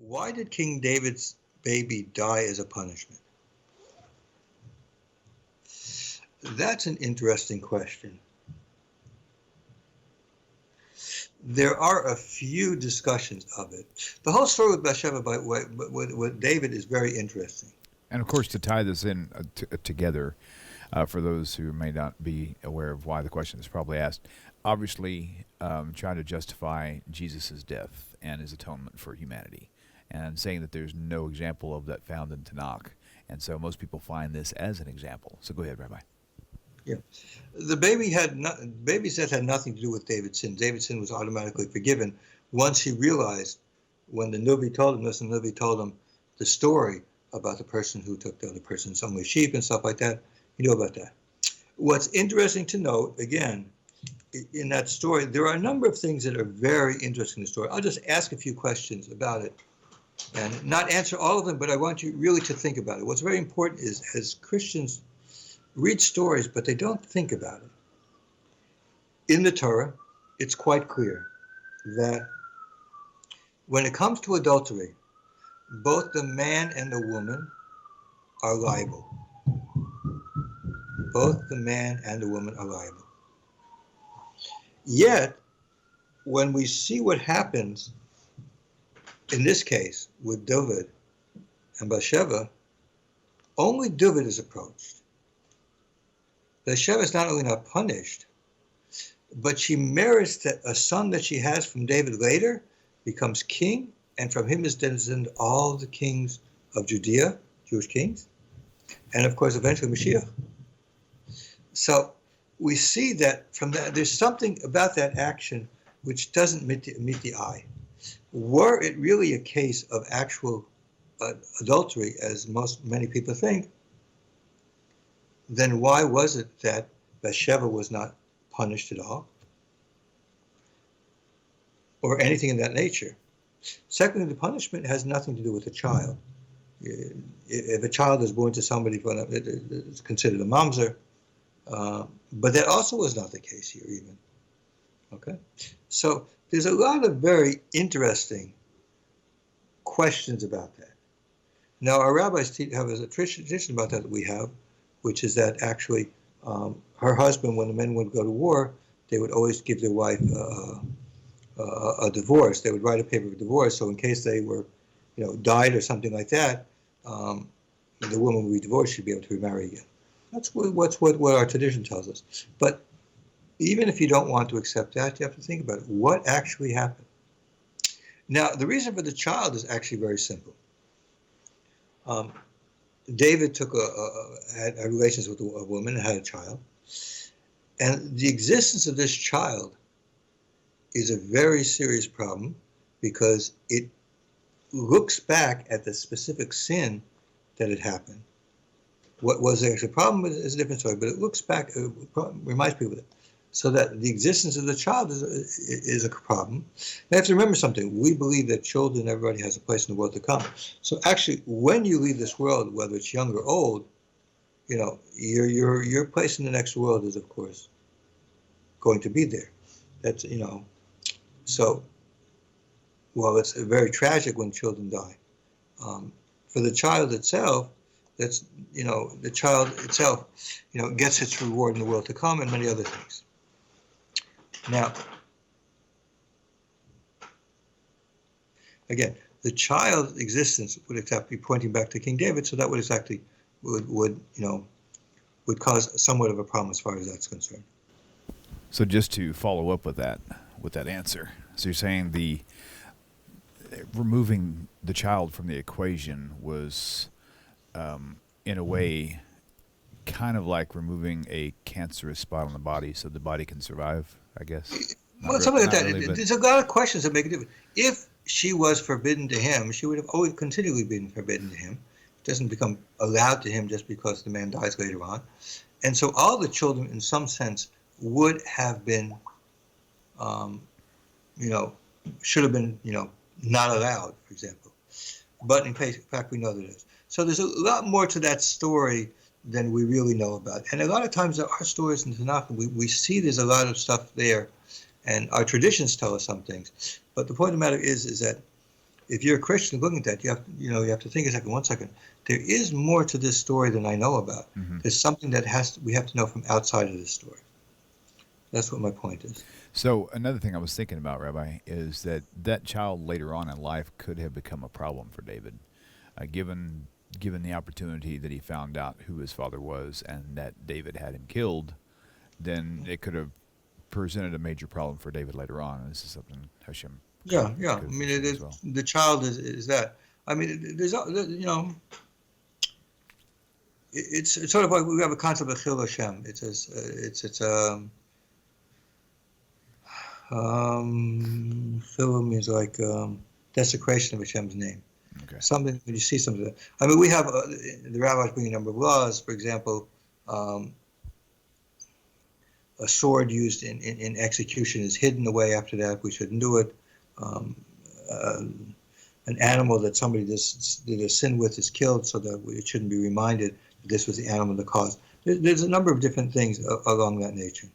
Why did King David's baby die as a punishment? That's an interesting question. There are a few discussions of it. The whole story with Bathsheba with David is very interesting. And of course, to tie this in together, for those who may not be aware of why the question is probably asked, obviously trying to justify Jesus' death and his atonement for humanity, and saying that there's no example of that found in Tanakh. And so most people find this as an example. So go ahead, Rabbi. Yeah, the baby's death had nothing to do with David's sin. David's sin was automatically forgiven once he realized, when the Nubi told him this, and the Nubi told him the story about the person who took the other person's only sheep and stuff like that. He knew about that. What's interesting to note, again, in that story, there are a number of things that are very interesting in the story. I'll just ask a few questions about it and not answer all of them, but I want you really to think about it. What's very important is, as Christians read stories, but they don't think about it. In the Torah, it's quite clear that when it comes to adultery, both the man and the woman are liable. Both the man and the woman are liable. Yet, when we see what happens, in this case, with David and Bathsheba, only David is approached. Bathsheba is not only not punished, but she merits that a son that she has from David later becomes king, and from him is descended all the kings of Judea, Jewish kings, and of course eventually Mashiach. So we see that from that, there's something about that action which doesn't meet the eye. Were it really a case of actual adultery, as many people think, then why was it that Bathsheba was not punished at all, or anything in that nature? Secondly, the punishment has nothing to do with the child. If a child is born to somebody, it's considered a mamzer, but that also was not the case here even. Okay, so there's a lot of very interesting questions about that. Now, our rabbis have a tradition about that we have, which is that actually her husband, when the men would go to war, they would always give their wife a divorce. They would write a paper of divorce, so in case they were, died or something like that, the woman would be divorced, she'd be able to remarry again. That's what our tradition tells us. But even if you don't want to accept that, you have to think about it. What actually happened? Now, the reason for the child is actually very simple. David had relations with a woman and had a child. And the existence of this child is a very serious problem because it looks back at the specific sin that had happened. What was actually a problem is a different story, but it looks back, it reminds people of it. So that the existence of the child is a problem. Now you have to remember something. We believe that children, everybody has a place in the world to come. So actually, when you leave this world, whether it's young or old, your place in the next world is, of course, going to be there. That's, so while it's very tragic when children die, for the child itself, that's, the child itself, gets its reward in the world to come and many other things. Now, again, the child's existence would exactly be pointing back to King David, so that would exactly would cause somewhat of a problem as far as that's concerned. So just to follow up with that answer, so you're saying the removing the child from the equation was, in a way, kind of like removing a cancerous spot on the body so the body can survive, I guess. Well, something like that. Really, there's a lot of questions that make a difference. If she was forbidden to him, she would have always continually been forbidden to him. It doesn't become allowed to him just because the man dies later on. And so all the children, in some sense, would have been, should have been, not allowed, for example. But in fact, we know that it is. So there's a lot more to that story than we really know about. And a lot of times there are stories in Tanakh, we see there's a lot of stuff there, and our traditions tell us some things. But the point of the matter is that if you're a Christian looking at that, you have to think a second, 1 second. There is more to this story than I know about. Mm-hmm. There's something that we have to know from outside of this story. That's what my point is. So another thing I was thinking about, Rabbi, is that child later on in life could have become a problem for David, given the opportunity that he found out who his father was and that David had him killed. Then it could have presented a major problem for David later on. And this is something Hashem. Yeah. could I have mean, foreseen as well. the child is that. I mean, it's sort of like we have a concept of Chil Hashem. Chil means like desecration of Hashem's name. Okay. Something when you see something. I mean, we have the rabbis bring a number of laws. For example, a sword used in execution is hidden away after that. We shouldn't do it. An animal that somebody did a sin with is killed, so that it shouldn't be reminded that this was the animal that caused. There's a number of different things along that nature.